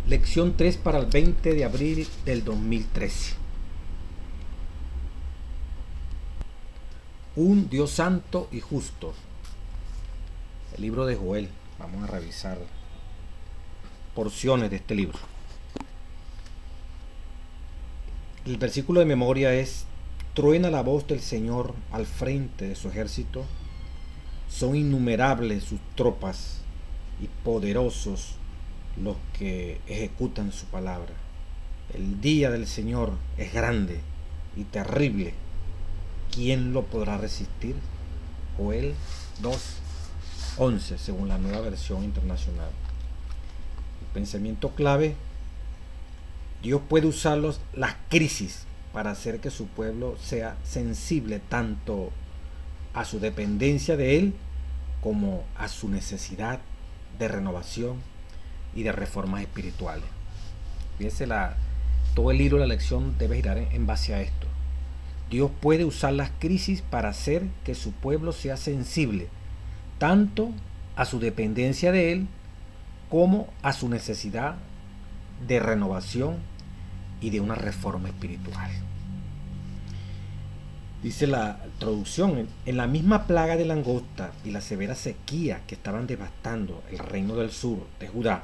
Lección 3 para el 20 de abril del 2013. Un Dios santo y justo. El libro de Joel. Vamos a revisar porciones de este libro. El versículo de memoria es: truena la voz del Señor al frente de su ejército. Son innumerables sus tropas y poderosos los que ejecutan su palabra. El día del Señor es grande y terrible. ¿Quién lo podrá resistir? Joel 2:11, según la Nueva Versión Internacional. El pensamiento clave: Dios puede usar las crisis para hacer que su pueblo sea sensible tanto a su dependencia de Él como a su necesidad de renovación y de reformas espirituales. Fíjense, todo el libro de la lección debe girar en base a esto. Dios puede usar las crisis para hacer que su pueblo sea sensible tanto a su dependencia de Él como a su necesidad de renovación y de una reforma espiritual. Dice la traducción: en la misma plaga de langosta y la severa sequía que estaban devastando el reino del sur de Judá.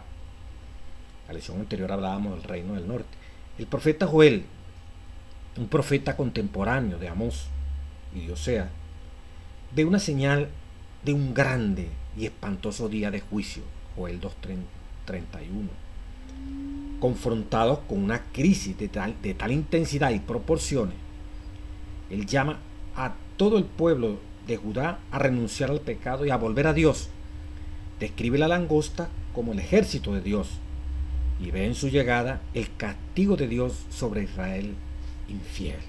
La lección anterior hablábamos del reino del norte. El profeta Joel, un profeta contemporáneo de Amós y de Osea, ve una señal de un grande y espantoso día de juicio. Joel 2:31. Confrontados con una crisis de tal intensidad y proporciones, él llama a todo el pueblo de Judá a renunciar al pecado y a volver a Dios. Describe la langosta como el ejército de Dios y ve en su llegada el castigo de Dios sobre Israel infiel.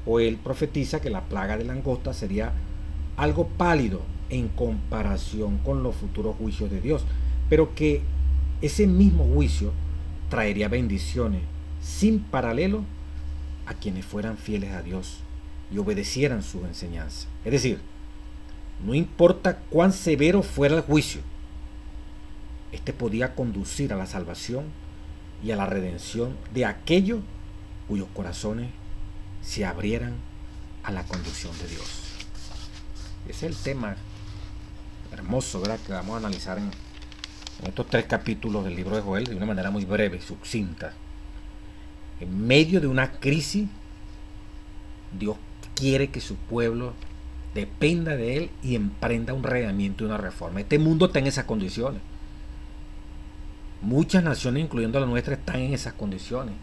O él profetiza que la plaga de langosta sería algo pálido en comparación con los futuros juicios de Dios, pero que ese mismo juicio traería bendiciones sin paralelo a quienes fueran fieles a Dios y obedecieran sus enseñanzas. Es decir, no importa cuán severo fuera el juicio, este podía conducir a la salvación y a la redención de aquellos cuyos corazones se abrieran a la conducción de Dios. Ese es el tema hermoso, ¿verdad?, que vamos a analizar en estos 3 capítulos del libro de Joel de una manera muy breve, sucinta. En medio de una crisis, Dios quiere que su pueblo dependa de Él y emprenda un redenimiento y una reforma. Este mundo está en esas condiciones. Muchas naciones, incluyendo la nuestra, están en esas condiciones.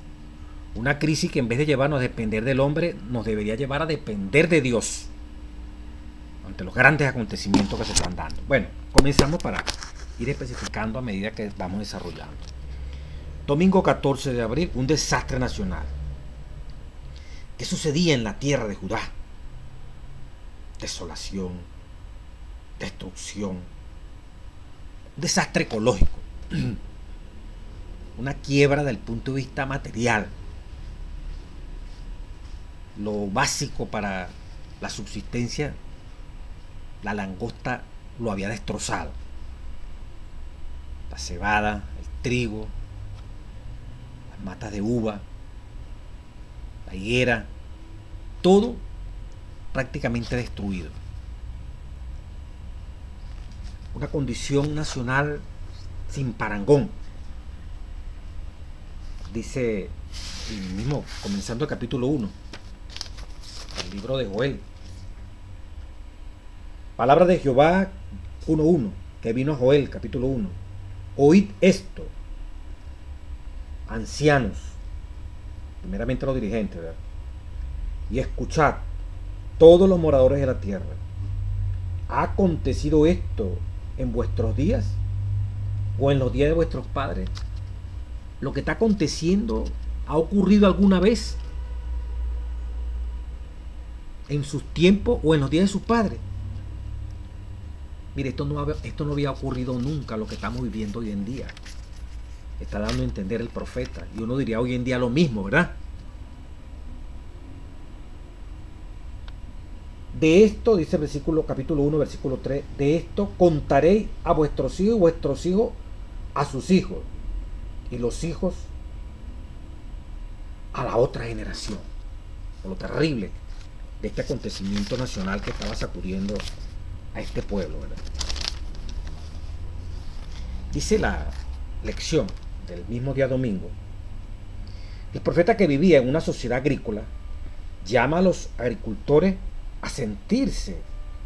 Una crisis que en vez de llevarnos a depender del hombre, nos debería llevar a depender de Dios ante los grandes acontecimientos que se están dando. Bueno, comenzamos para ir especificando a medida que vamos desarrollando. Domingo 14 de abril, un desastre nacional. ¿Qué sucedía en la tierra de Judá? Desolación, destrucción, un desastre ecológico, una quiebra del punto de vista material. Lo básico para la subsistencia, la langosta lo había destrozado. La cebada, el trigo, las matas de uva, la higuera, todo prácticamente destruido. Una condición nacional sin parangón. Dice el mismo, comenzando el capítulo 1, el libro de Joel. Palabra de Jehová 1:1, que vino a Joel, capítulo 1. Oíd esto, ancianos, primeramente los dirigentes, ¿verdad?, y escuchad todos los moradores de la tierra. ¿Ha acontecido esto en vuestros días o en los días de vuestros padres? Lo que está aconteciendo ha ocurrido alguna vez en sus tiempos o en los días de sus padres. Mire, esto no había ocurrido nunca, lo que estamos viviendo hoy en día. Está dando a entender el profeta. Y uno diría hoy en día lo mismo, ¿verdad? De esto, dice el capítulo 1, versículo 3, de esto contaréis a vuestros hijos y vuestros hijos a sus hijos, y los hijos a la otra generación, por lo terrible de este acontecimiento nacional que estaba sacudiendo a este pueblo, ¿verdad? Dice la lección del mismo día domingo: el profeta, que vivía en una sociedad agrícola, llama a los agricultores a sentirse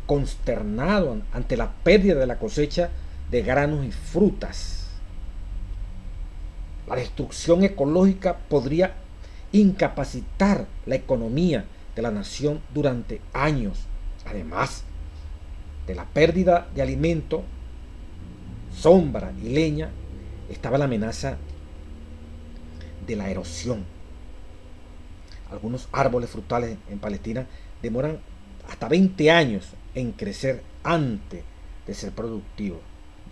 consternados ante la pérdida de la cosecha de granos y frutas. La destrucción ecológica podría incapacitar la economía de la nación durante años. Además de la pérdida de alimento, sombra y leña, estaba la amenaza de la erosión. Algunos árboles frutales en Palestina demoran hasta 20 años en crecer antes de ser productivos,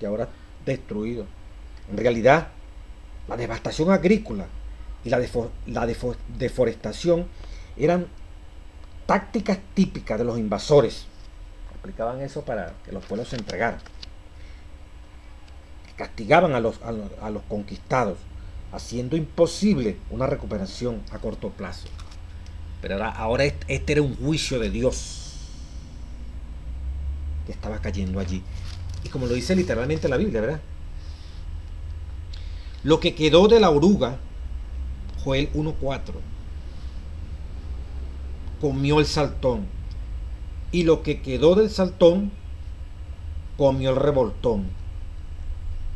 y ahora destruidos. En realidad, la devastación agrícola y la deforestación eran tácticas típicas de los invasores. Aplicaban eso para que los pueblos se entregaran. Castigaban a los conquistados, haciendo imposible una recuperación a corto plazo. Pero ahora este era un juicio de Dios que estaba cayendo allí. Y como lo dice literalmente la Biblia, ¿verdad? Lo que quedó de la oruga, Joel 1:4, comió el saltón, y lo que quedó del saltón comió el revoltón,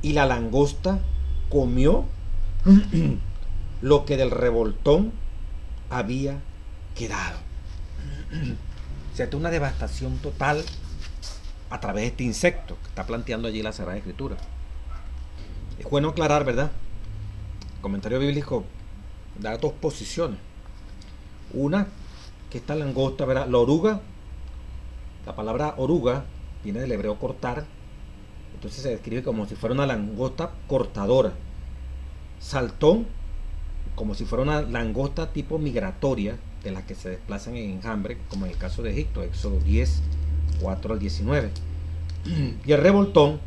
y la langosta comió lo que del revoltón había quedado. O sea, una devastación total a través de este insecto que está planteando allí la Sagrada Escritura. Es bueno aclarar, ¿verdad? El comentario bíblico da dos posiciones. Una, que esta langosta, ¿verdad? La oruga, la palabra oruga viene del hebreo cortar, entonces se describe como si fuera una langosta cortadora. Saltón, como si fuera una langosta tipo migratoria, de las que se desplazan en enjambre, como en el caso de Egipto, Éxodo 10, 4 al 19. Y el revoltón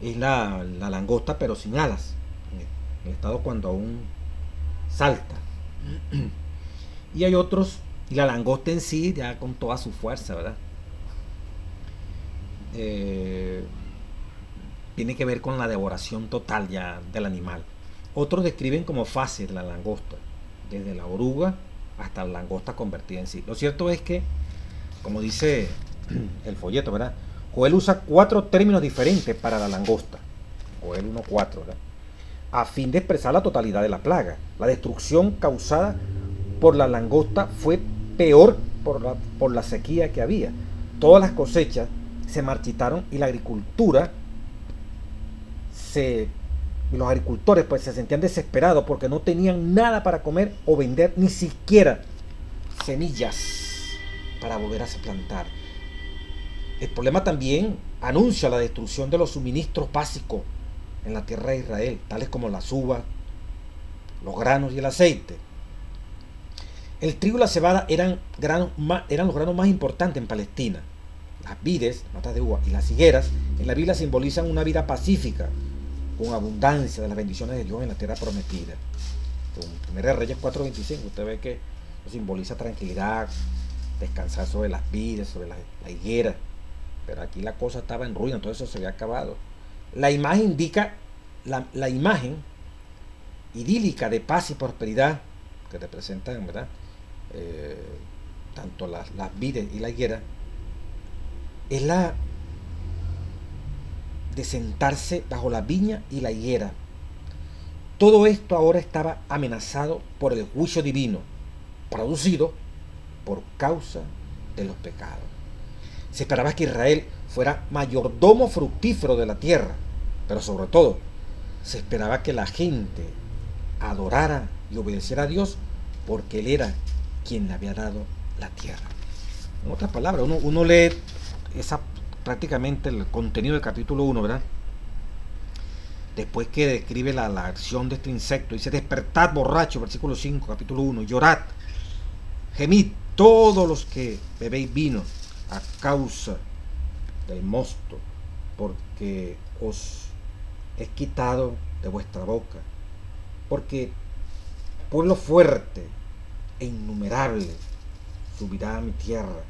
es la langosta pero sin alas, en el estado cuando aún salta. Y hay otros, y la langosta en sí ya con toda su fuerza, ¿verdad? Tiene que ver con la devoración total ya del animal. Otros describen como fases de la langosta, desde la oruga hasta la langosta convertida en sí. Lo cierto es que, como dice el folleto, ¿verdad? Joel usa 4 términos diferentes para la langosta. Joel 1:4, ¿verdad? A fin de expresar la totalidad de la plaga. La destrucción causada por la langosta fue peor por la sequía que había. Todas las cosechas se marchitaron y la agricultura los agricultores pues se sentían desesperados porque no tenían nada para comer o vender, ni siquiera semillas para volver a plantar. El problema también anuncia la destrucción de los suministros básicos en la tierra de Israel, tales como las uvas, los granos y el aceite. El trigo y la cebada eran los granos más importantes en Palestina. Las vides, matas de uva, y las higueras en la Biblia simbolizan una vida pacífica, con abundancia de las bendiciones de Dios en la tierra prometida. En 1 Reyes 4:25 usted ve que lo simboliza tranquilidad, descansar sobre las vides, sobre la higuera. Pero aquí la cosa estaba en ruina, todo eso se había acabado. La imagen indica la imagen idílica de paz y prosperidad que representan, ¿verdad? Tanto las vides y la higuera, es la de sentarse bajo la viña y la higuera. Todo esto ahora estaba amenazado por el juicio divino, producido por causa de los pecados. Se esperaba que Israel fuera mayordomo fructífero de la tierra, pero sobre todo, se esperaba que la gente adorara y obedeciera a Dios porque Él era quien le había dado la tierra. En otras palabras, uno lee prácticamente el contenido del capítulo 1, ¿verdad? Después que describe la acción de este insecto, dice: despertad borrachos, versículo 5, capítulo 1, llorad, gemid todos los que bebéis vino a causa del mosto, porque os es quitado de vuestra boca, porque pueblo fuerte e innumerable subirá a mi tierra.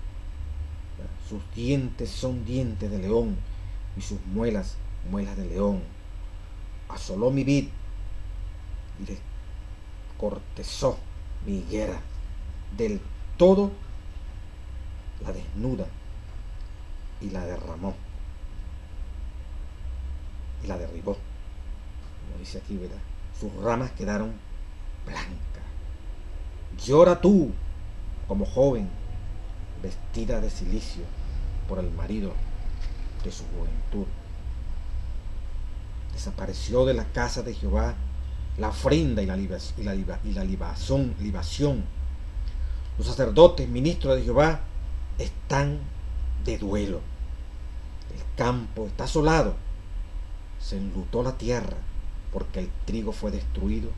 Sus dientes son dientes de león y sus muelas, muelas de león. Asoló mi vid y descortezó mi higuera. Del todo la desnuda y la derramó y la derribó, como dice aquí, ¿verdad? Sus ramas quedaron blancas. Llora tú como joven vestida de cilicio por el marido de su juventud. Desapareció de la casa de Jehová la ofrenda y la libación. Los sacerdotes, ministros de Jehová, están de duelo. El campo está asolado. Se enlutó la tierra porque el trigo fue destruido.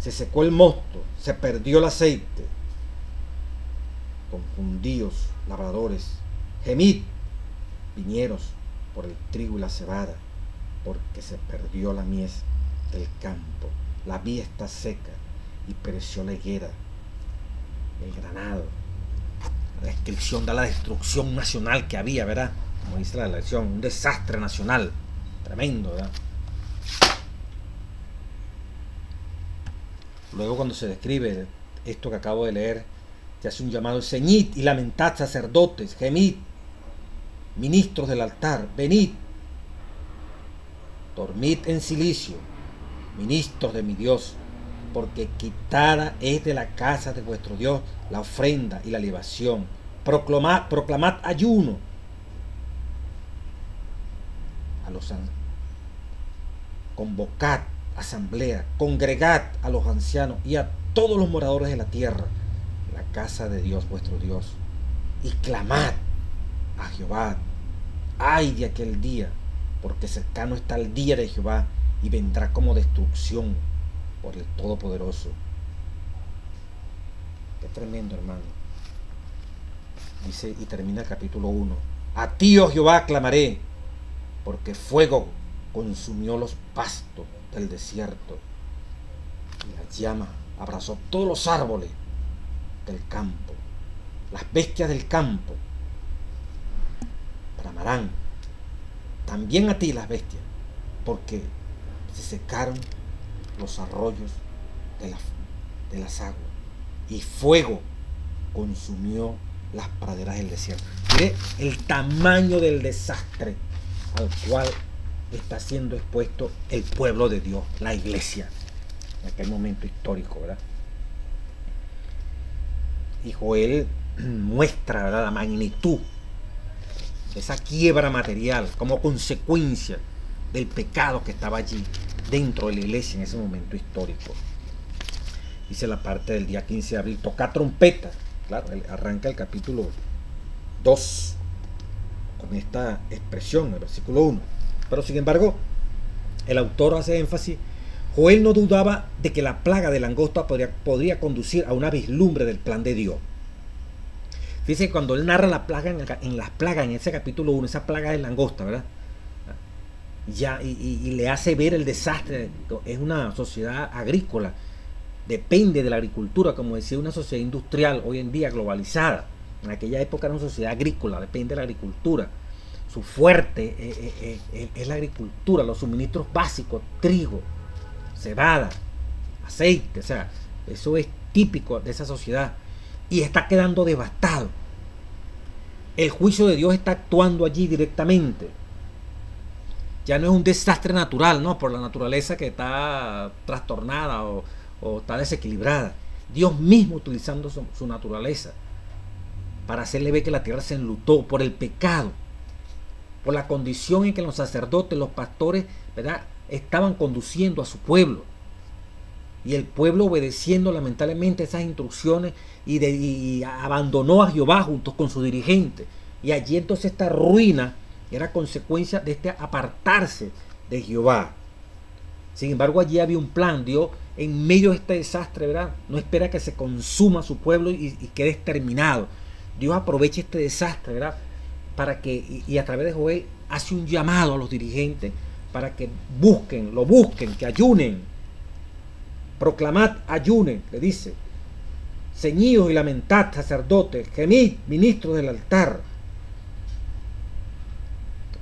Se secó el mosto, se perdió el aceite. Confundíos, labradores, gemid, viñeros, por el trigo y la cebada, porque se perdió la mies del campo. La vía está seca y pereció la higuera, el granado. La descripción de la destrucción nacional que había, ¿verdad? Como dice la lección, un desastre nacional tremendo, ¿verdad? Luego, cuando se describe esto que acabo de leer, se hace un llamado: ceñid y lamentad, sacerdotes, gemid, ministros del altar, venid, dormid en silicio, ministros de mi Dios, porque quitada es de la casa de vuestro Dios la ofrenda y la libación. Proclamad ayuno a los convocad asamblea, congregad a los ancianos y a todos los moradores de la tierra, la casa de Dios vuestro Dios, y clamad a Jehová. Ay de aquel día, porque cercano está el día de Jehová y vendrá como destrucción por el Todopoderoso. Qué tremendo, hermano. Dice, y termina el capítulo 1. A ti, oh Jehová, clamaré, porque fuego consumió los pastos del desierto y la llama abrazó todos los árboles del campo. Las bestias del campo bramarán también a ti, las bestias, porque se secaron los arroyos de las aguas y fuego consumió las praderas del desierto. Mire el tamaño del desastre al cual está siendo expuesto el pueblo de Dios, la iglesia, en aquel momento histórico, ¿verdad? Y Joel muestra, ¿verdad?, la magnitud de esa quiebra material como consecuencia del pecado que estaba allí dentro de la iglesia en ese momento histórico. Dice la parte del día 15 de abril, toca trompeta. Claro, arranca el capítulo 2 con esta expresión, el versículo 1. Pero sin embargo, el autor hace énfasis: Joel no dudaba de que la plaga de langosta podría conducir a una vislumbre del plan de Dios. Fíjense, cuando él narra la plaga en las plagas, en ese capítulo 1, esa plaga de langosta, ¿verdad? Ya, y le hace ver el desastre. Es una sociedad agrícola, depende de la agricultura, como decía, una sociedad industrial hoy en día globalizada. En aquella época era una sociedad agrícola, depende de la agricultura. Su fuerte es la agricultura, los suministros básicos, trigo, cebada, aceite, o sea, eso es típico de esa sociedad y está quedando devastado. El juicio de Dios está actuando allí directamente. Ya no es un desastre natural, ¿no?, por la naturaleza que está trastornada o está desequilibrada. Dios mismo utilizando su naturaleza para hacerle ver que la tierra se enlutó por el pecado, por la condición en que los sacerdotes, los pastores, ¿verdad?, estaban conduciendo a su pueblo. Y el pueblo, obedeciendo lamentablemente esas instrucciones, y abandonó a Jehová junto con su dirigente. Y allí entonces esta ruina era consecuencia de este apartarse de Jehová. Sin embargo, allí había un plan. Dios, en medio de este desastre, ¿verdad?, no espera que se consuma su pueblo y quede exterminado. Dios aprovecha este desastre, ¿verdad?, para que, y a través de Joel hace un llamado a los dirigentes para que busquen, lo busquen, que ayunen. Proclamad, ayunen, le dice. Ceñíos y lamentad, sacerdotes, gemid, ministros del altar.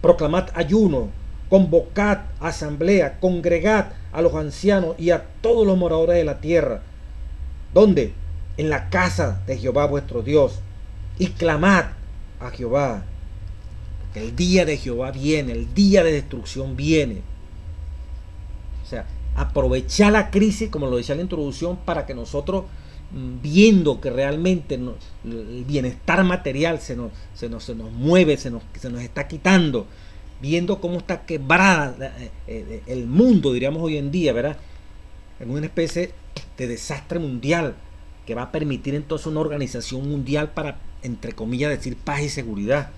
Proclamad ayuno, convocad asamblea, congregad a los ancianos y a todos los moradores de la tierra. ¿Dónde? En la casa de Jehová vuestro Dios. Y clamad a Jehová. Porque el día de Jehová viene, el día de destrucción viene. O sea, aprovechar la crisis, como lo decía en la introducción, para que nosotros, viendo que realmente el bienestar material se nos mueve, se nos está quitando, viendo cómo está quebrada el mundo, diríamos hoy en día, ¿verdad? En una especie de desastre mundial que va a permitir entonces una organización mundial para, entre comillas, decir paz y seguridad.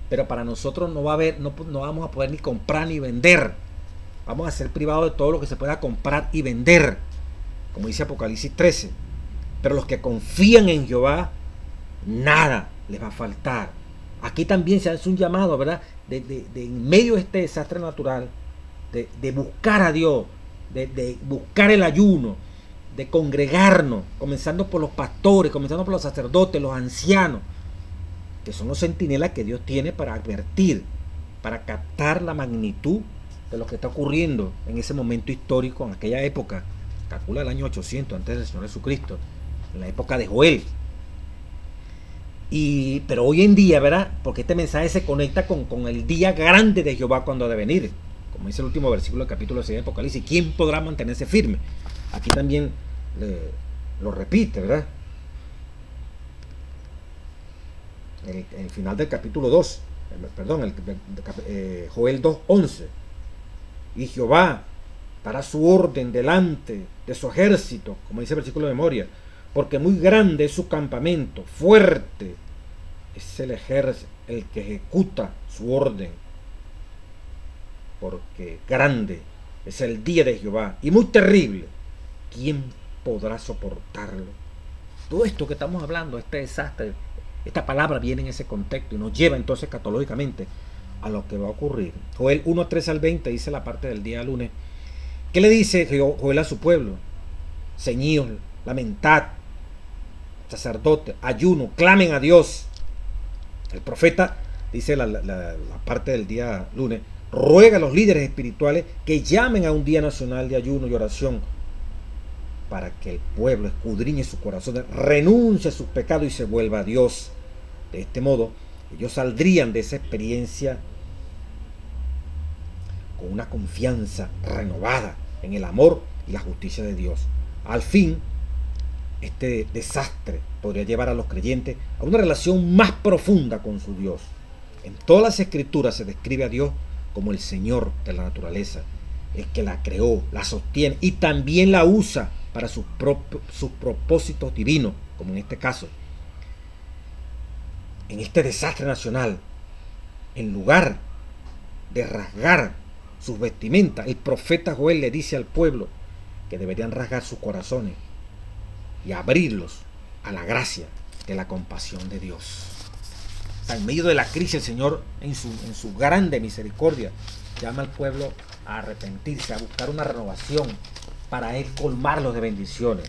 Pero para nosotros no va a haber, no vamos a poder ni comprar ni vender. Vamos a ser privados de todo lo que se pueda comprar y vender, como dice Apocalipsis 13. Pero los que confían en Jehová, nada les va a faltar. Aquí también se hace un llamado, ¿verdad? De en medio de este desastre natural, de buscar a Dios, de buscar el ayuno, de congregarnos, comenzando por los pastores, comenzando por los sacerdotes, los ancianos, que son los centinelas que Dios tiene para advertir, para captar la magnitud de lo que está ocurriendo en ese momento histórico, en aquella época, calcula el año 800 antes del Señor Jesucristo, en la época de Joel. Pero hoy en día, ¿verdad? Porque este mensaje se conecta con el día grande de Jehová cuando ha de venir, como dice el último versículo del capítulo 6 de Apocalipsis. ¿Quién podrá mantenerse firme? Aquí también lo repite, ¿verdad? El final del capítulo 2, perdón, Joel 2:11. Y Jehová dará su orden delante de su ejército, como dice el versículo de memoria, porque muy grande es su campamento, fuerte es el ejército, el que ejecuta su orden, porque grande es el día de Jehová y muy terrible. ¿Quién podrá soportarlo? Todo esto que estamos hablando, este desastre, esta palabra viene en ese contexto y nos lleva entonces escatológicamente a lo que va a ocurrir. Joel 1:13 al 20 dice la parte del día lunes. ¿Qué le dice Joel a su pueblo? Ceñíos, lamentad, sacerdote, ayuno, clamen a Dios. El profeta dice la parte del día lunes, ruega a los líderes espirituales que llamen a un día nacional de ayuno y oración para que el pueblo escudriñe su corazón, renuncie a sus pecados y se vuelva a Dios. De este modo, ellos saldrían de esa experiencia con una confianza renovada en el amor y la justicia de Dios. Al fin, este desastre podría llevar a los creyentes a una relación más profunda con su Dios. En todas las escrituras se describe a Dios como el Señor de la naturaleza, el que la creó, la sostiene y también la usa para sus propósitos divinos, como en este caso. En este desastre nacional, en lugar de rasgar sus vestimentas, el profeta Joel le dice al pueblo que deberían rasgar sus corazones y abrirlos a la gracia de la compasión de Dios. O sea, en medio de la crisis, el Señor, en su grande misericordia, llama al pueblo a arrepentirse, a buscar una renovación, para Él colmarlos de bendiciones.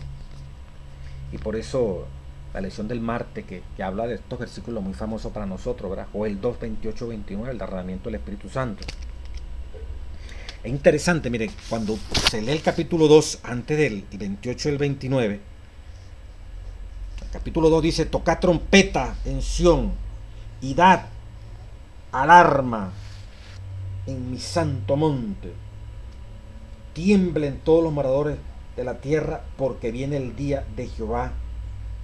Y por eso la lección del martes que habla de estos versículos muy famosos para nosotros, ¿verdad? Joel 2, 28, 29, el derramamiento del Espíritu Santo. Es interesante, mire, cuando se lee el capítulo 2 antes del 28 y el 29, el capítulo 2 dice: tocad trompeta en Sión y dad alarma en mi santo monte. Tiemblen todos los moradores de la tierra, porque viene el día de Jehová,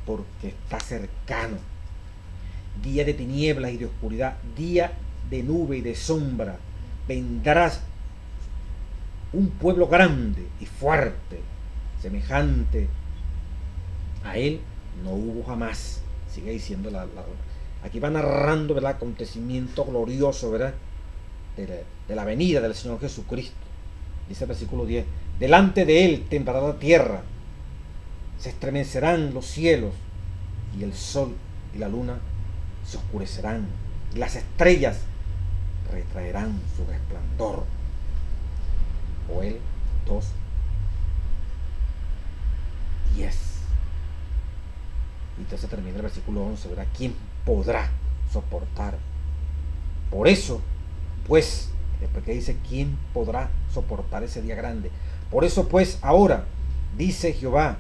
porque está cercano. Día de tinieblas y de oscuridad, día de nube y de sombra. Vendrás un pueblo grande y fuerte, semejante a él no hubo jamás. Sigue diciendo aquí va narrando, ¿verdad?, acontecimiento glorioso, ¿verdad?, de la venida del Señor Jesucristo. Dice el versículo 10: delante de él temblará la tierra, se estremecerán los cielos, y el sol y la luna se oscurecerán, y las estrellas retraerán su resplandor. Joel 2, 10. Y entonces termina el versículo 11, ¿verdad? ¿Quién podrá soportar? Por eso, pues, después que dice, ¿quién podrá soportar ese día grande? Por eso, pues, ahora, dice Jehová,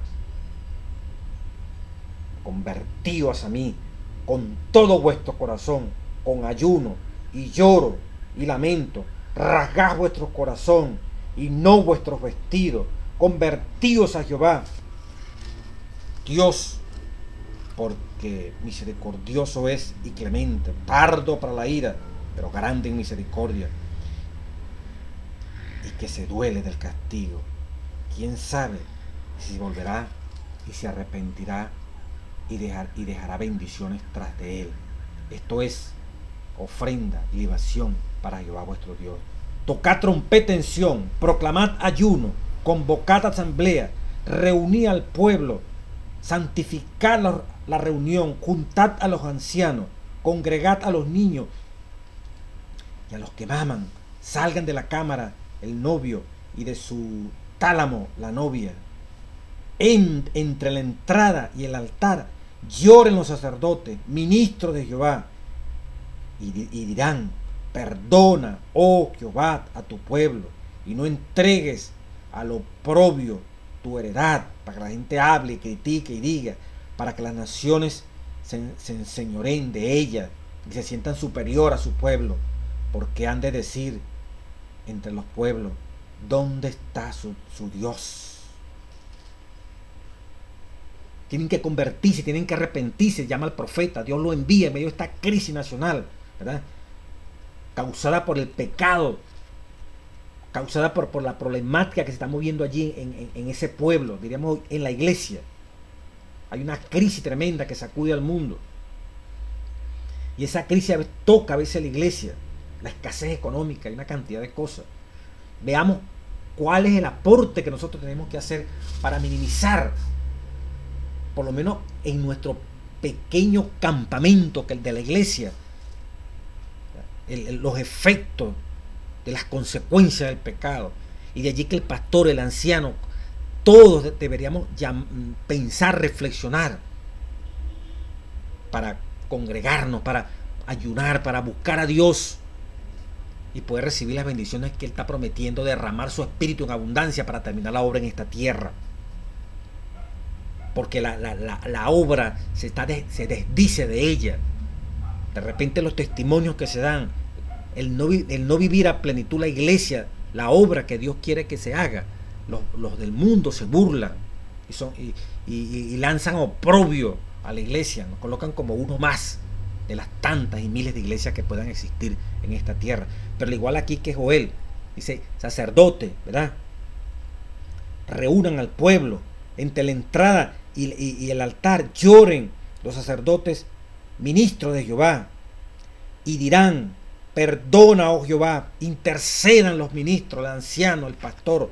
convertíos a mí con todo vuestro corazón, con ayuno y lloro y lamento, rasgad vuestro corazón y no vuestros vestidos, convertíos a Jehová, Dios, porque misericordioso es y clemente, tardo para la ira, pero grande en misericordia, y que se duele del castigo. ¿Quién sabe si volverá y se arrepentirá y dejará bendiciones tras de él? Esto es ofrenda y libación para Jehová vuestro Dios. Tocad trompeta en Sión, proclamad ayuno, convocad asamblea, reunid al pueblo, santificad la reunión, juntad a los ancianos, congregad a los niños y a los que maman, salgan de la cámara el novio y de su tálamo la novia. Entre la entrada y el altar lloren los sacerdotes, ministros de Jehová, y dirán, perdona, oh Jehová, a tu pueblo, y no entregues al oprobio tu heredad, para que la gente hable, critique y diga, para que las naciones se enseñoreen de ella y se sientan superior a su pueblo, porque han de decir entre los pueblos, ¿dónde está su Dios? Tienen que convertirse, tienen que arrepentirse, llama al profeta, Dios lo envía en medio de esta crisis nacional, ¿verdad? Causada por el pecado, causada por la problemática que se está moviendo allí en ese pueblo, diríamos en la iglesia. Hay una crisis tremenda que sacude al mundo. Y esa crisis toca a veces a la iglesia, la escasez económica y una cantidad de cosas. Veamos cuál es el aporte que nosotros tenemos que hacer para minimizar, por lo menos en nuestro pequeño campamento que el de la iglesia, los efectos de las consecuencias del pecado. Y de allí que el pastor, el anciano, todos deberíamos pensar, reflexionar para congregarnos, para ayunar, para buscar a Dios y poder recibir las bendiciones que Él está prometiendo, derramar su espíritu en abundancia para terminar la obra en esta tierra. Porque la obra se desdice de ella. De repente los testimonios que se dan, el no vivir a plenitud la iglesia, la obra que Dios quiere que se haga, los del mundo se burlan y lanzan oprobio a la iglesia, nos colocan como uno más de las tantas y miles de iglesias que puedan existir en esta tierra. Pero al igual aquí que Joel dice, sacerdote, ¿verdad? Reúnan al pueblo entre la entrada y el altar, lloren los sacerdotes, ministros de Jehová, y dirán, perdona, oh Jehová, intercedan los ministros, el anciano, el pastor,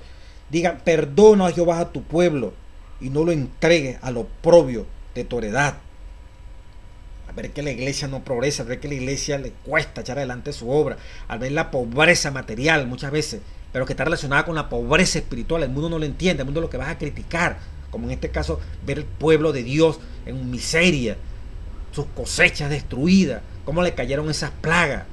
digan, perdona, oh Jehová, a tu pueblo, y no lo entregues al oprobio de tu heredad. Al ver que la iglesia no progresa, al ver que la iglesia le cuesta echar adelante su obra, al ver la pobreza material muchas veces, pero que está relacionada con la pobreza espiritual, el mundo no lo entiende, el mundo lo que va a criticar, como en este caso ver el pueblo de Dios en miseria, sus cosechas destruidas, cómo le cayeron esas plagas.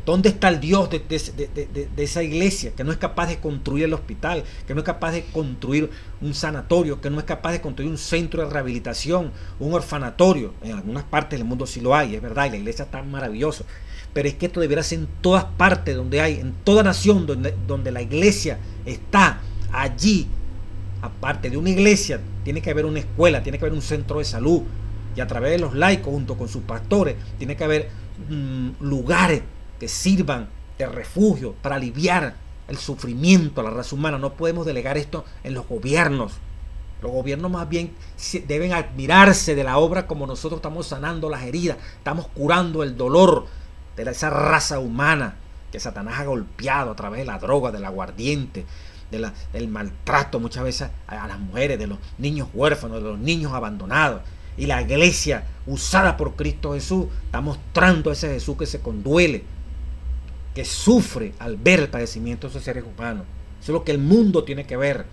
¿Dónde está el Dios de esa iglesia que no es capaz de construir el hospital, que no es capaz de construir un sanatorio, que no es capaz de construir un centro de rehabilitación, un orfanatorio? En algunas partes del mundo sí lo hay, es verdad, y la iglesia está maravillosa. Pero es que esto debería ser en todas partes donde hay, en toda nación donde la iglesia está allí. Aparte de una iglesia, tiene que haber una escuela, tiene que haber un centro de salud. Y a través de los laicos, junto con sus pastores, tiene que haber lugares que sirvan de refugio para aliviar el sufrimiento a la raza humana. No podemos delegar esto en los gobiernos. Los gobiernos más bien deben admirarse de la obra como nosotros estamos sanando las heridas, estamos curando el dolor de esa raza humana que Satanás ha golpeado a través de la droga, del aguardiente, del maltrato muchas veces a las mujeres, de los niños huérfanos, de los niños abandonados. Y la iglesia usada por Cristo Jesús está mostrando a ese Jesús que se conduele, que sufre al ver el padecimiento de esos seres humanos. Eso es lo que el mundo tiene que ver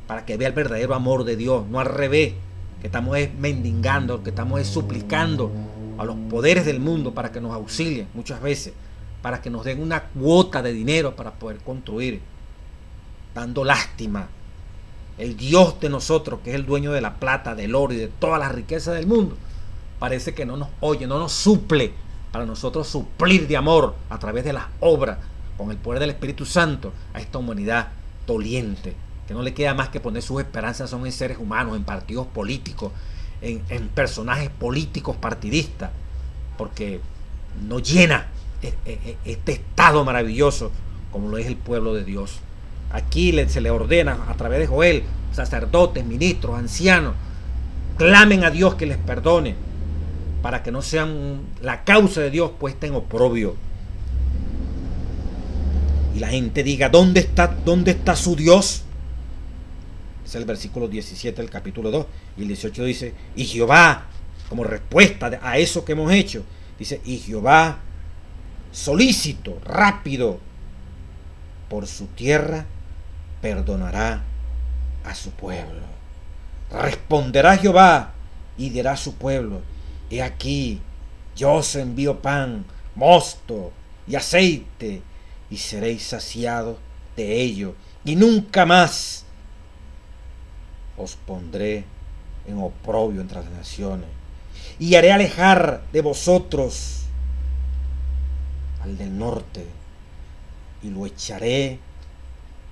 para que vea el verdadero amor de Dios, no al revés, que estamos mendigando, que estamos suplicando a los poderes del mundo para que nos auxilien muchas veces, para que nos den una cuota de dinero para poder construir, dando lástima. El Dios de nosotros, que es el dueño de la plata, del oro y de todas las riquezas del mundo, parece que no nos oye, no nos suple para nosotros suplir de amor a través de las obras, con el poder del Espíritu Santo, a esta humanidad doliente, que no le queda más que poner sus esperanzas son en seres humanos, en partidos políticos, en personajes políticos partidistas, porque no llena este estado maravilloso como lo es el pueblo de Dios. Aquí se le ordena a través de Joel, sacerdotes, ministros, ancianos, clamen a Dios que les perdone, para que no sean la causa de Dios puesta en oprobio. Y la gente diga, ¿dónde está su Dios? Es el versículo 17 del capítulo 2. Y el 18 dice, y Jehová, como respuesta a eso que hemos hecho, dice, y Jehová, solícito, rápido, por su tierra, perdonará a su pueblo. Responderá Jehová y dirá a su pueblo, he aquí, yo os envío pan, mosto y aceite, y seréis saciados de ello, y nunca más os pondré en oprobio entre las naciones, y haré alejar de vosotros al del norte, y lo echaré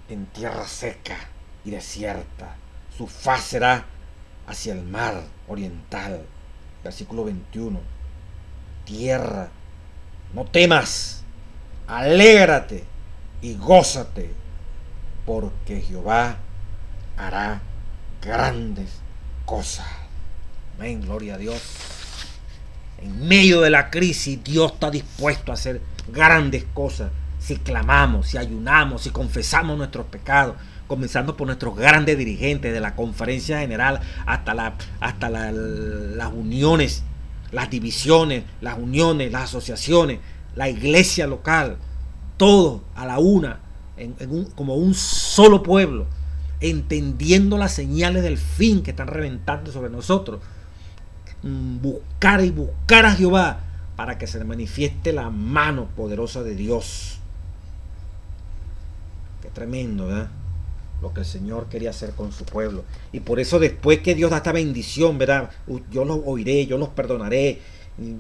en tierra seca y desierta, su faz será hacia el mar oriental. Versículo 21. Tierra, no temas, alégrate y gózate, porque Jehová hará grandes cosas. Amén, gloria a Dios. En medio de la crisis, Dios está dispuesto a hacer grandes cosas. Si clamamos, si ayunamos, si confesamos nuestros pecados, comenzando por nuestros grandes dirigentes de la conferencia general hasta las uniones, las divisiones, las uniones, las asociaciones, la iglesia local, todo a la una, como un solo pueblo, entendiendo las señales del fin que están reventando sobre nosotros. Buscar a Jehová para que se le manifieste la mano poderosa de Dios. Qué tremendo, ¿verdad? Lo que el Señor quería hacer con su pueblo. Y por eso después que Dios da esta bendición, ¿verdad? Yo los oiré, yo los perdonaré,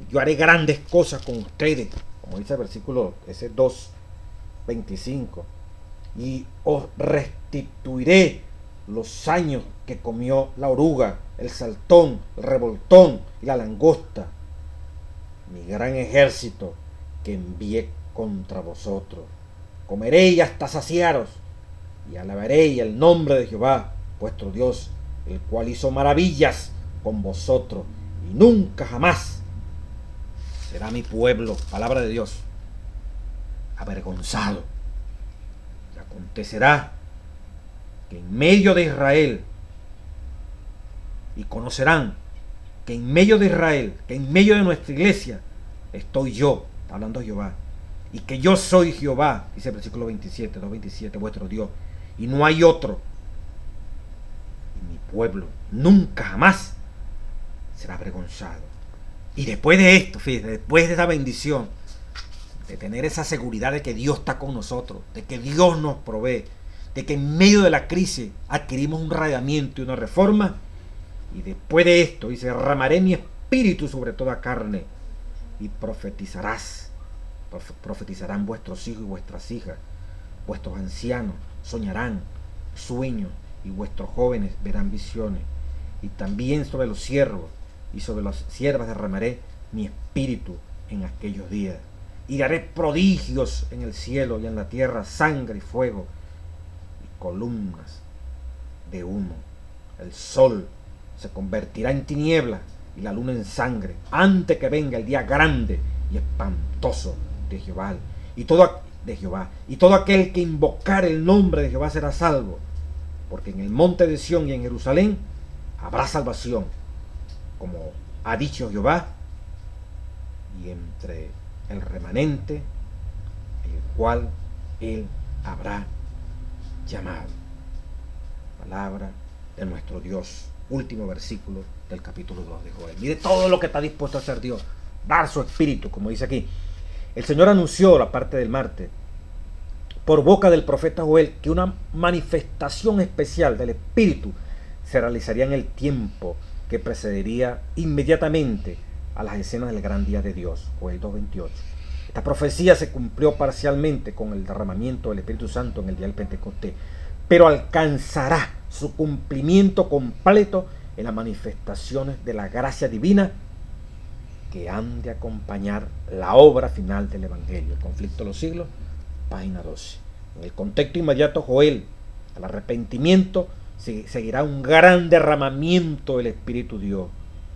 yo haré grandes cosas con ustedes, como dice el versículo ese 2:25, y os restituiré los años que comió la oruga, el saltón, el revoltón y la langosta, mi gran ejército que envié contra vosotros. Comeréis hasta saciaros, y alabaréis el nombre de Jehová, vuestro Dios, el cual hizo maravillas con vosotros, y nunca jamás será mi pueblo, palabra de Dios, avergonzado. Y acontecerá que en medio de Israel, y conocerán que en medio de Israel, que en medio de nuestra iglesia, estoy yo, hablando Jehová, y que yo soy Jehová, dice el versículo 27, 2:27, vuestro Dios, y no hay otro. Y mi pueblo nunca jamás será avergonzado. Y después de esto, fíjate, después de esa bendición, de tener esa seguridad de que Dios está con nosotros, de que Dios nos provee, de que en medio de la crisis adquirimos un radiamiento y una reforma, y después de esto dice, derramaré mi espíritu sobre toda carne, y profetizarán vuestros hijos y vuestras hijas, vuestros ancianos soñarán sueños, y vuestros jóvenes verán visiones, y también sobre los siervos y sobre las siervas derramaré mi espíritu en aquellos días, y haré prodigios en el cielo y en la tierra, sangre y fuego y columnas de humo. El sol se convertirá en tinieblas y la luna en sangre, antes que venga el día grande y espantoso de Jehová. Y todo aquel que invocar el nombre de Jehová será salvo, porque en el monte de Sión y en Jerusalén habrá salvación, como ha dicho Jehová, y entre el remanente, el cual él habrá llamado. Palabra de nuestro Dios. Último versículo del capítulo 2 de Joel. Mire todo lo que está dispuesto a hacer Dios. Dar su espíritu, como dice aquí. El Señor anunció la parte del martes, por boca del profeta Joel, que una manifestación especial del espíritu se realizaría en el tiempo que precedería inmediatamente a las escenas del gran día de Dios. Joel 2:28. Esta profecía se cumplió parcialmente con el derramamiento del Espíritu Santo en el día del Pentecostés, pero alcanzará su cumplimiento completo en las manifestaciones de la gracia divina que han de acompañar la obra final del Evangelio. El conflicto de los siglos, página 12. En el contexto inmediato, Joel, al arrepentimiento, seguirá un gran derramamiento del Espíritu Dios.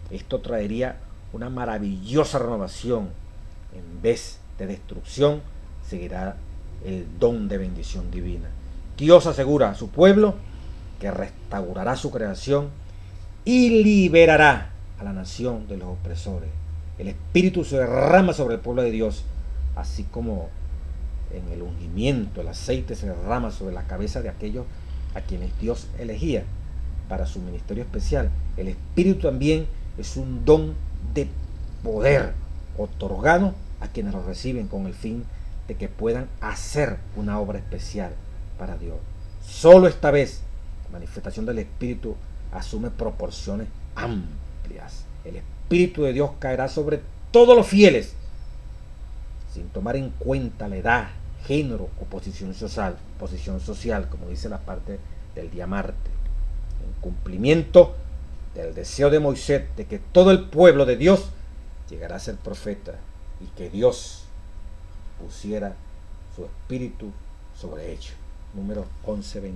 Esto traería una maravillosa renovación. En vez de destrucción, seguirá el don de bendición divina. Dios asegura a su pueblo que restaurará su creación y liberará a la nación de los opresores. El Espíritu se derrama sobre el pueblo de Dios, así como en el ungimiento, el aceite se derrama sobre la cabeza de aquellos a quienes Dios elegía para su ministerio especial. El Espíritu también es un don de poder otorgado a quienes lo reciben con el fin de que puedan hacer una obra especial para Dios. Solo esta vez la manifestación del Espíritu asume proporciones amplias. El Espíritu de Dios caerá sobre todos los fieles, sin tomar en cuenta la edad, género o posición social, como dice la parte del día martes, en cumplimiento del deseo de Moisés de que todo el pueblo de Dios llegara a ser profeta y que Dios pusiera su espíritu sobre ellos. Número 11:29.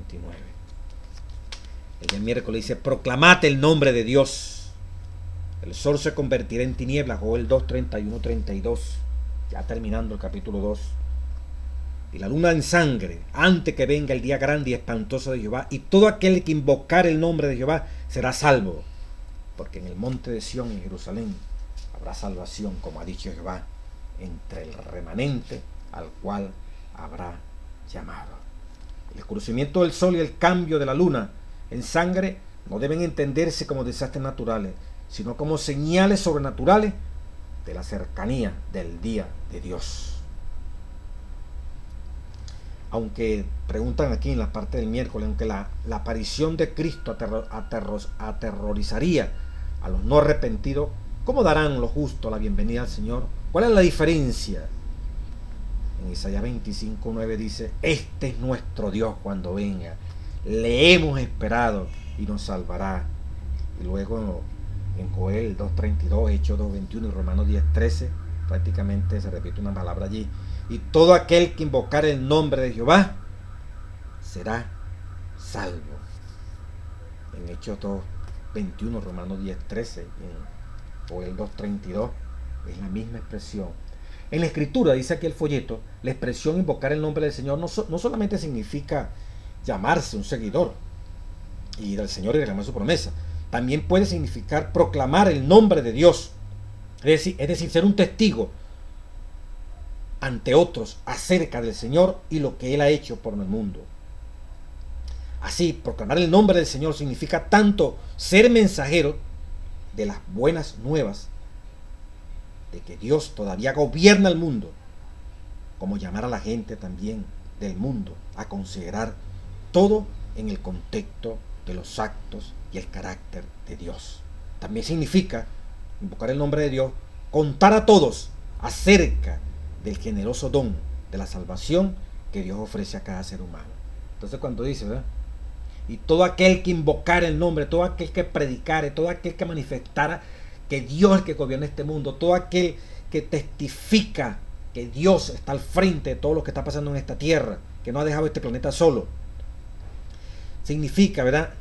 El día miércoles dice: proclamad el nombre de Dios. El sol se convertirá en tinieblas. Joel 2:31-32. Ya terminando el capítulo 2. Y la luna en sangre, antes que venga el día grande y espantoso de Jehová. Y todo aquel que invocar el nombre de Jehová será salvo. Porque en el monte de Sión, en Jerusalén, habrá salvación, como ha dicho Jehová, entre el remanente al cual habrá llamado. El oscurecimiento del sol y el cambio de la luna en sangre no deben entenderse como desastres naturales, sino como señales sobrenaturales de la cercanía del día de Dios. Aunque, preguntan aquí en la parte del miércoles, aunque la aparición de Cristo aterrorizaría a los no arrepentidos, ¿cómo darán los justos la bienvenida al Señor? ¿Cuál es la diferencia? En Isaías 25:9 dice: este es nuestro Dios cuando venga, le hemos esperado y nos salvará. Y luego en Joel 2:32, Hechos 2:21 y Romanos 10:13, prácticamente se repite una palabra allí: y todo aquel que invocar el nombre de Jehová será salvo. En Hechos 2:21, Romanos 10:13 y en Joel 2:32 es la misma expresión. En la escritura, dice aquí el folleto, la expresión invocar el nombre del Señor no solamente significa llamarse un seguidor y del Señor y reclamar su promesa. También puede significar proclamar el nombre de Dios. Es decir, ser un testigo ante otros acerca del Señor y lo que Él ha hecho por el mundo. Así, proclamar el nombre del Señor significa tanto ser mensajero de las buenas nuevas de que Dios todavía gobierna el mundo, como llamar a la gente también del mundo a considerar todo en el contexto de los actos y el carácter de Dios. También significa invocar el nombre de Dios, contar a todos acerca del generoso don de la salvación que Dios ofrece a cada ser humano. Entonces, cuando dice, ¿verdad?, y todo aquel que invocara el nombre, todo aquel que predicare, todo aquel que manifestara que Dios es el que gobierna este mundo, todo aquel que testifica que Dios está al frente de todo lo que está pasando en esta tierra, que no ha dejado este planeta solo, significa, ¿verdad?,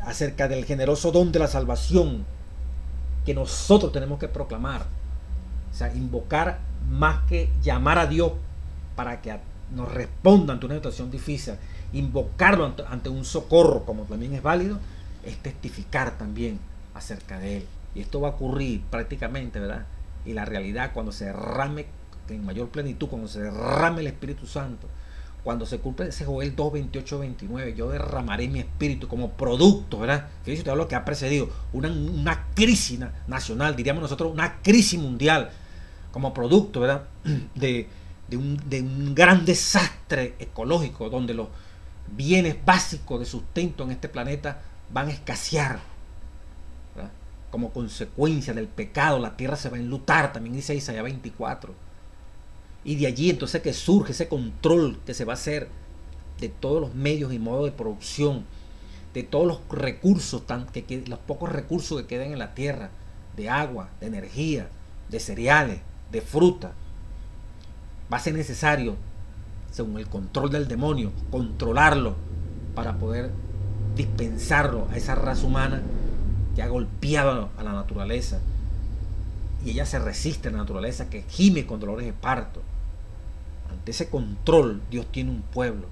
acerca del generoso don de la salvación que nosotros tenemos que proclamar. O sea, invocar más que llamar a Dios para que nos responda ante una situación difícil, invocarlo ante un socorro, como también es válido, es testificar también acerca de Él. Y esto va a ocurrir prácticamente, ¿verdad?, y la realidad cuando se derrame en mayor plenitud, cuando se derrame el Espíritu Santo, cuando se cumple ese Joel 2, 28, 29, yo derramaré mi espíritu como producto, ¿verdad? Que eso es lo que ha precedido, una crisis nacional, diríamos nosotros, una crisis mundial, como producto, ¿verdad? De un gran desastre ecológico, donde los bienes básicos de sustento en este planeta van a escasear, ¿verdad? Como consecuencia del pecado, la tierra se va a enlutar, también dice Isaías 24. Y de allí entonces que surge ese control que se va a hacer de todos los medios y modos de producción, de todos los recursos, los pocos recursos que queden en la tierra, de agua, de energía, de cereales, de fruta. Va a ser necesario, según el control del demonio, controlarlo para poder dispensarlo a esa raza humana que ha golpeado a la naturaleza, y ella se resiste a la naturaleza, que gime con dolores de parto. Ante ese control, Dios tiene un pueblo,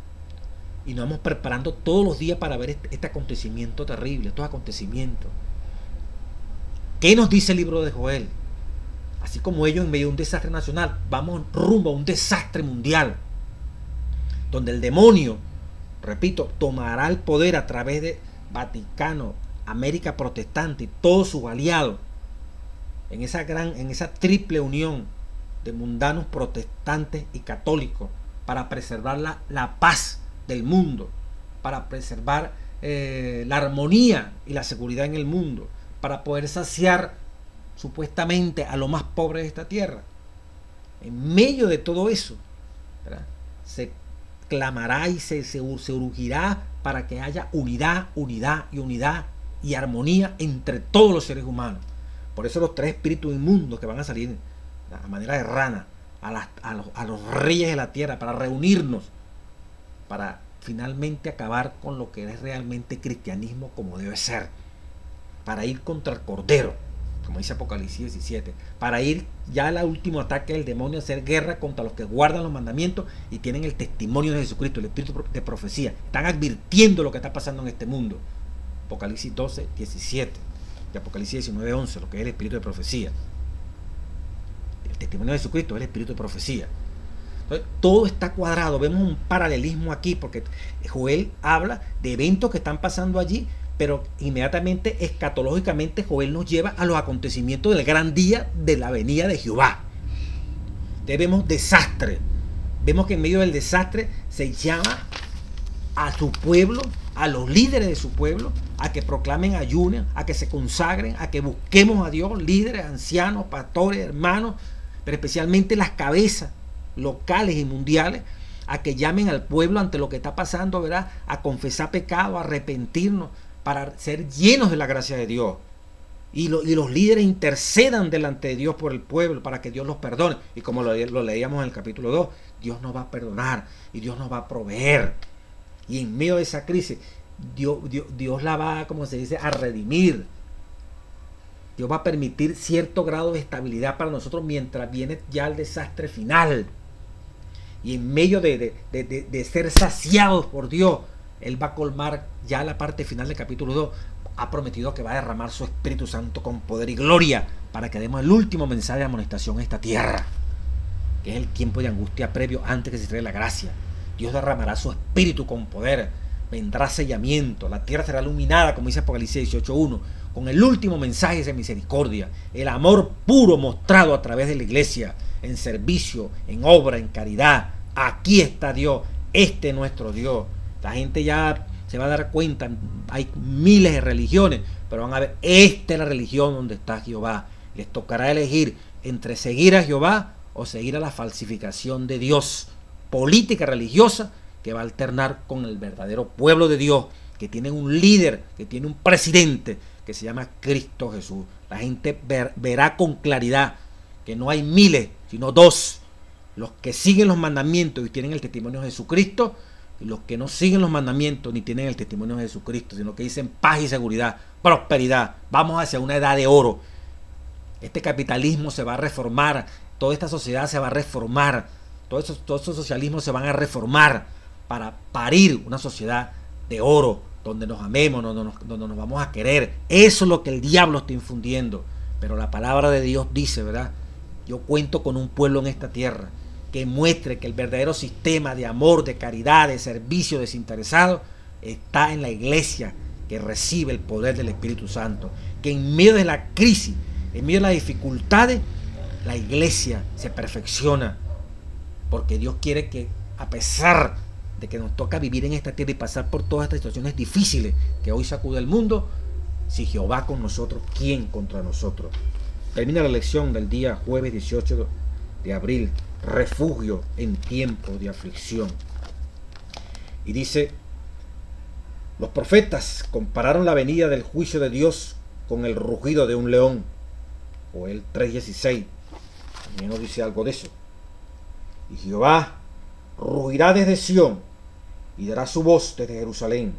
y nos vamos preparando todos los días para ver este acontecimiento terrible, estos acontecimientos. ¿Qué nos dice el libro de Joel? Así como ellos en medio de un desastre nacional, vamos rumbo a un desastre mundial, donde el demonio, repito, tomará el poder a través de Vaticano, América protestante y todos sus aliados, en esa triple unión de mundanos, protestantes y católicos, para preservar la paz del mundo, para preservar la armonía y la seguridad en el mundo, para poder saciar supuestamente a los más pobres de esta tierra. En medio de todo eso, ¿verdad?, se clamará y se urgirá para que haya unidad y armonía entre todos los seres humanos. Por eso los tres espíritus inmundos que van a salir a manera de rana a los reyes de la tierra, para reunirnos, para finalmente acabar con lo que es realmente cristianismo como debe ser, para ir contra el Cordero, como dice Apocalipsis 17, para ir ya al último ataque del demonio, hacer guerra contra los que guardan los mandamientos y tienen el testimonio de Jesucristo, el espíritu de profecía. Están advirtiendo lo que está pasando en este mundo. Apocalipsis 12, 17 y Apocalipsis 19, 11, lo que es el espíritu de profecía. El testimonio de Jesucristo es el espíritu de profecía. Entonces, todo está cuadrado. Vemos un paralelismo aquí, porque Joel habla de eventos que están pasando allí, pero inmediatamente, escatológicamente, Joel nos lleva a los acontecimientos del gran día de la venida de Jehová. Entonces vemos desastre. Vemos que en medio del desastre se llama a su pueblo, a los líderes de su pueblo, a que proclamen ayuno, a que se consagren, a que busquemos a Dios, líderes, ancianos, pastores, hermanos, pero especialmente las cabezas locales y mundiales, a que llamen al pueblo ante lo que está pasando, ¿verdad?, a confesar pecado, a arrepentirnos, para ser llenos de la gracia de Dios. Y los líderes intercedan delante de Dios por el pueblo, para que Dios los perdone. Y como lo leíamos en el capítulo 2, Dios nos va a perdonar y Dios nos va a proveer. Y en medio de esa crisis, Dios la va, como se dice, a redimir. Dios va a permitir cierto grado de estabilidad para nosotros mientras viene ya el desastre final. Y en medio de ser saciados por Dios, Él va a colmar ya la parte final del capítulo 2. Ha prometido que va a derramar su Espíritu Santo con poder y gloria, para que demos el último mensaje de amonestación a esta tierra, que es el tiempo de angustia previo antes que se trae la gracia. Dios derramará su Espíritu con poder, vendrá sellamiento, la tierra será iluminada, como dice Apocalipsis 18:1, con el último mensaje de misericordia, el amor puro mostrado a través de la iglesia, en servicio, en obra, en caridad. Aquí está Dios, este es nuestro Dios. La gente ya se va a dar cuenta, hay miles de religiones, pero van a ver, esta es la religión donde está Jehová. Les tocará elegir entre seguir a Jehová o seguir a la falsificación de Dios, política religiosa que va a alternar con el verdadero pueblo de Dios, que tiene un líder, que tiene un presidente, que se llama Cristo Jesús. La gente verá con claridad que no hay miles, sino dos: los que siguen los mandamientos y tienen el testimonio de Jesucristo, y los que no siguen los mandamientos ni tienen el testimonio de Jesucristo, sino que dicen paz y seguridad, prosperidad. Vamos hacia una edad de oro. Este capitalismo se va a reformar, toda esta sociedad se va a reformar, todos esos socialismos se van a reformar para parir una sociedad de oro, donde nos amemos, donde nos vamos a querer. Eso es lo que el diablo está infundiendo. Pero la palabra de Dios dice, ¿verdad? Yo cuento con un pueblo en esta tierra, que muestre que el verdadero sistema de amor, de caridad, de servicio desinteresado está en la iglesia que recibe el poder del Espíritu Santo, que en medio de la crisis, en medio de las dificultades, la iglesia se perfecciona, porque Dios quiere que, a pesar de que nos toca vivir en esta tierra y pasar por todas estas situaciones difíciles que hoy sacude el mundo, si Jehová con nosotros, ¿quién contra nosotros? Termina la lección del día jueves 18 de abril, refugio en tiempo de aflicción. Y dice: los profetas compararon la venida del juicio de Dios con el rugido de un león. Joel 3:16 también nos dice algo de eso. Y Jehová rugirá desde Sión y dará su voz desde Jerusalén,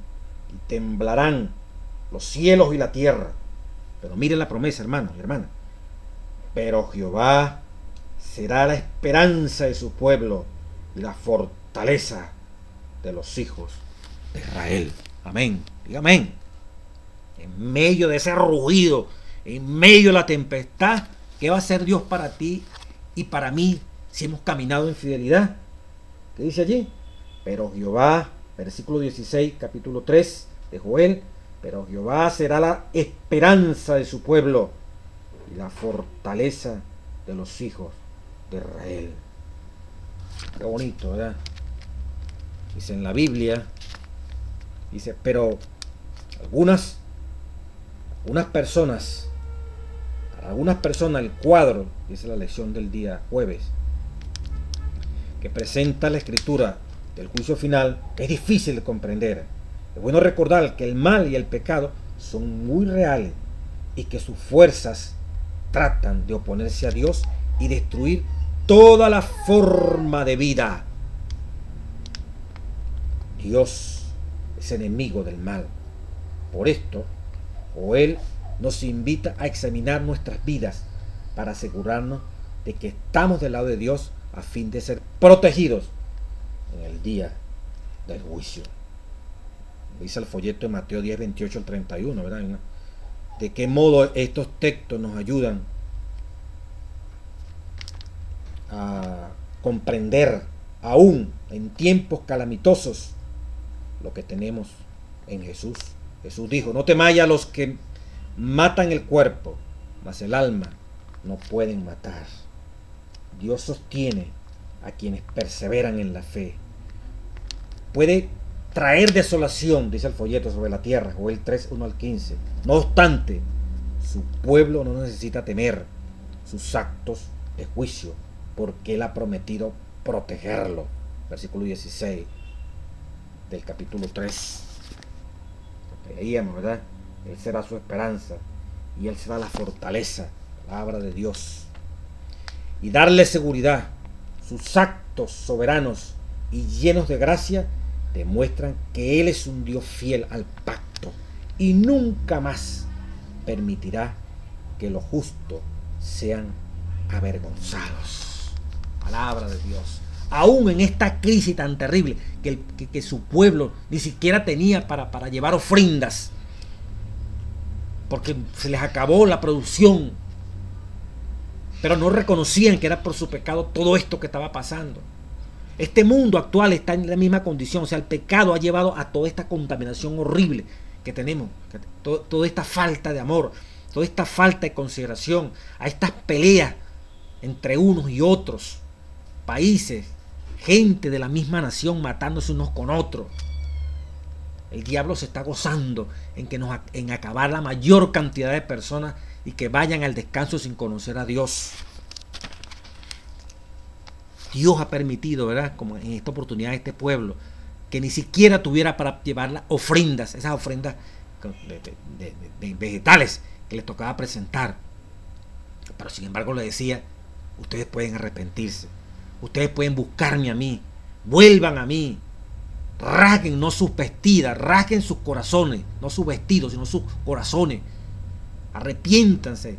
y temblarán los cielos y la tierra. Pero miren la promesa, hermanos y hermanas. Pero Jehová será la esperanza de su pueblo y la fortaleza de los hijos de Israel. Amén. Diga amén. En medio de ese rugido, en medio de la tempestad, ¿qué va a hacer Dios para ti y para mí si hemos caminado en fidelidad? ¿Qué dice allí? Pero Jehová, versículo 16, capítulo 3 de Joel, pero Jehová será la esperanza de su pueblo y la fortaleza de los hijos de Israel. Qué bonito, ¿verdad? Dice en la Biblia, dice, pero algunas personas, el cuadro, dice la lección del día jueves, que presenta la escritura del juicio final, es difícil de comprender. Es bueno recordar que el mal y el pecado son muy reales y que sus fuerzas tratan de oponerse a Dios y destruir toda la forma de vida. Dios es enemigo del mal. Por esto, Joel nos invita a examinar nuestras vidas para asegurarnos de que estamos del lado de Dios a fin de ser protegidos en el día del juicio. Dice el folleto de Mateo 10, 28 al 31, ¿verdad? ¿De qué modo estos textos nos ayudan a comprender aún en tiempos calamitosos lo que tenemos en Jesús? Jesús dijo: no temáis a los que matan el cuerpo, mas el alma no pueden matar. Dios sostiene a quienes perseveran en la fe. Puede traer desolación, dice el folleto, sobre la tierra, Joel 3, 1 al 15. No obstante, su pueblo no necesita temer sus actos de juicio, porque Él ha prometido protegerlo. Versículo 16 del capítulo 3. Veíamos, ¿verdad? Él será su esperanza y Él será la fortaleza, palabra de Dios. Y darle seguridad. Sus actos soberanos y llenos de gracia demuestran que Él es un Dios fiel al pacto y nunca más permitirá que los justos sean avergonzados. Palabra de Dios. Aún en esta crisis tan terrible que su pueblo ni siquiera tenía para llevar ofrendas, porque se les acabó la producción, pero no reconocían que era por su pecado todo esto que estaba pasando. Este mundo actual está en la misma condición. O sea, el pecado ha llevado a toda esta contaminación horrible que tenemos, toda esta falta de amor, toda esta falta de consideración, a estas peleas entre unos y otros, países, gente de la misma nación matándose unos con otros. El diablo se está gozando en acabar la mayor cantidad de personas y que vayan al descanso sin conocer a Dios. Dios ha permitido, ¿verdad?, como en esta oportunidad, este pueblo, que ni siquiera tuviera para llevar las ofrendas, esas ofrendas de vegetales que les tocaba presentar. Pero sin embargo le decía: ustedes pueden arrepentirse, ustedes pueden buscarme a mí, vuelvan a mí, rasguen no sus vestidas, rasguen sus corazones, no sus vestidos, sino sus corazones, arrepiéntanse,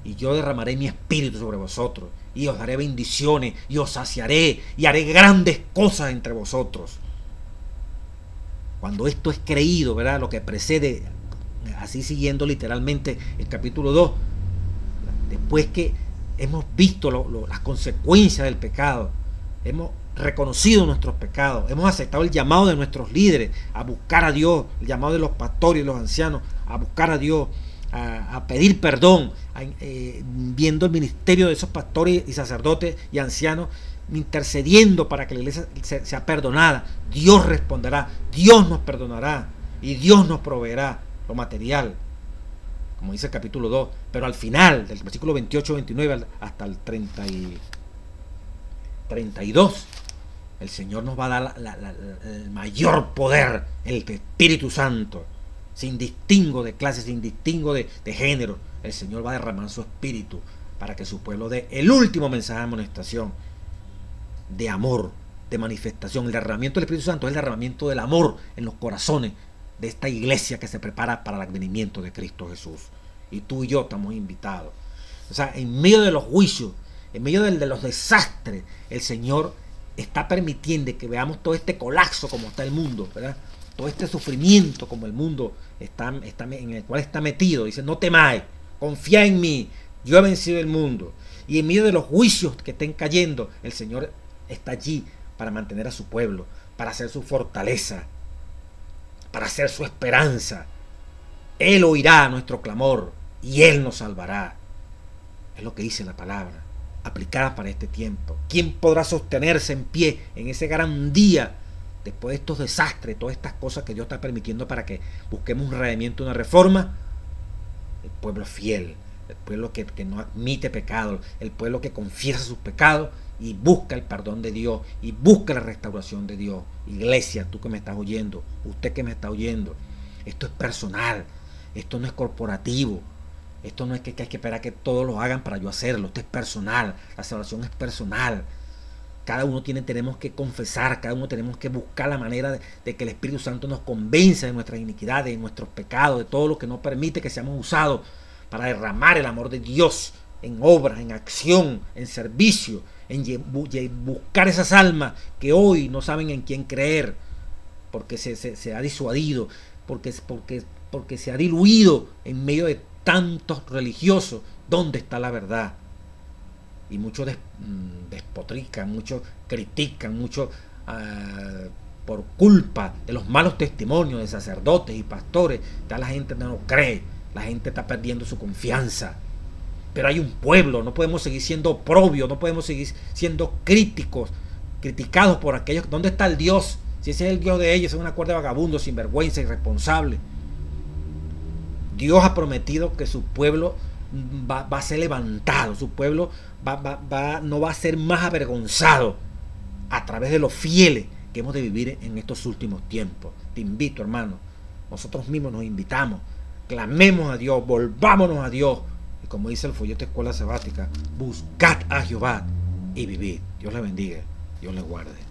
y yo derramaré mi espíritu sobre vosotros, y os daré bendiciones, y os saciaré, y haré grandes cosas entre vosotros. Cuando esto es creído, ¿verdad?, lo que precede, así siguiendo literalmente el capítulo 2, después que hemos visto las consecuencias del pecado, hemos reconocido nuestros pecados, hemos aceptado el llamado de nuestros líderes a buscar a Dios, el llamado de los pastores y los ancianos a buscar a Dios, a pedir perdón, viendo el ministerio de esos pastores y sacerdotes y ancianos intercediendo para que la iglesia sea perdonada, Dios responderá, Dios nos perdonará y Dios nos proveerá lo material, como dice el capítulo 2, pero al final, del versículo 28-29 hasta el 32, el Señor nos va a dar el mayor poder, el Espíritu Santo, sin distingo de clase, sin distingo de género. El Señor va a derramar su Espíritu para que su pueblo dé el último mensaje de amonestación, de amor, de manifestación. El derramamiento del Espíritu Santo es el derramamiento del amor en los corazones de esta iglesia que se prepara para el advenimiento de Cristo Jesús. Y tú y yo estamos invitados. O sea, en medio de los juicios, en medio de los desastres, el Señor está permitiendo que veamos todo este colapso como está el mundo, ¿verdad? Todo este sufrimiento como el mundo en el cual está metido. Dice, no temáis, confía en mí, yo he vencido el mundo. Y en medio de los juicios que estén cayendo, el Señor está allí para mantener a su pueblo, para hacer su fortaleza, para hacer su esperanza. Él oirá nuestro clamor y Él nos salvará. Es lo que dice la palabra, aplicada para este tiempo. ¿Quién podrá sostenerse en pie en ese gran día después de estos desastres, todas estas cosas que Dios está permitiendo para que busquemos un redimiento, una reforma? El pueblo fiel, el pueblo que no admite pecado, el pueblo que confiesa sus pecados y busca el perdón de Dios y busca la restauración de Dios. Iglesia, tú que me estás oyendo, usted que me está oyendo, esto es personal, esto no es corporativo, esto no es que hay que esperar que todos lo hagan para yo hacerlo, esto es personal, la salvación es personal. Cada uno tenemos que confesar, cada uno tenemos que buscar la manera de que el Espíritu Santo nos convenza de nuestras iniquidades, de nuestros pecados, de todo lo que nos permite que seamos usados para derramar el amor de Dios en obras, en acción, en servicio, en buscar esas almas que hoy no saben en quién creer, porque se ha disuadido, porque se ha diluido en medio de tantos religiosos. ¿Dónde está la verdad? Y muchos despotrican, muchos critican, muchos por culpa de los malos testimonios de sacerdotes y pastores, ya la gente no lo cree, la gente está perdiendo su confianza. Pero hay un pueblo, no podemos seguir siendo oprobios, no podemos seguir siendo criticados por aquellos. ¿Dónde está el Dios? Si ese es el Dios de ellos, es una cuerda de vagabundos, sinvergüenza, irresponsable. Dios ha prometido que su pueblo va a ser levantado, su pueblo no va a ser más avergonzado a través de los fieles que hemos de vivir en estos últimos tiempos. Te invito, hermano, nosotros mismos nos invitamos, clamemos a Dios, volvámonos a Dios, y como dice el folleto Escuela Sabática, buscad a Jehová y vivid. Dios le bendiga, Dios le guarde.